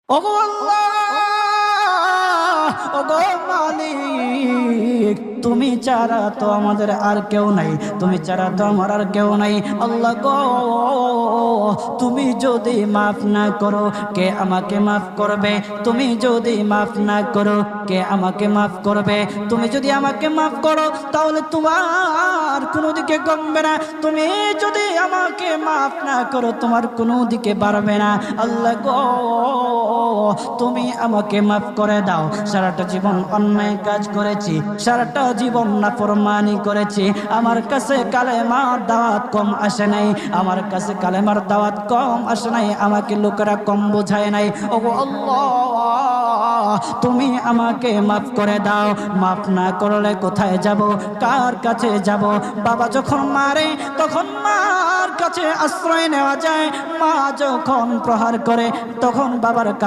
ওগো আল্লাহ, ওগো মালিক, তুমি ছাড়া তো আমাদের আর কেউ নাই, তুমি ছাড়া তো আমার আর কেউ নাই। আল্লাহ গো, তুমি যদি মাফ না করো কে আমাকে মাফ করবে? তুমি যদি মাফ না করো কে আমাকে মাফ করবে? তুমি যদি আমাকে মাফ করো তাহলে তোমার কোনো দিকে কমবে না, তুমি যদি আমাকে মাফ না করো তোমার কোনো দিকে বাড়বে না। আল্লাহ গো, তুমি আমাকে মাফ করে দাও। সারাটা জীবন অন্যায় কাজ করেছি, সারাটা জীবন নাফরমানি করেছি, আমার কাছে কালেমার দাওয়াত কম আসে নাই, আমার কাছে কালেমার দাওয়াত কম আসে নাই, আমাকে লোকেরা কম বোঝায় নাই। ওগো আল্লাহ, তুমি আমাকে মাফ করে দাও। মাফ না করলে কোথায় যাব, কার কাছে যাব? বাবা যখন মারে তখন মার কাছে আশ্রয় নেওয়া যায়, মা যখন প্রহার করে তখন বাবার কাছে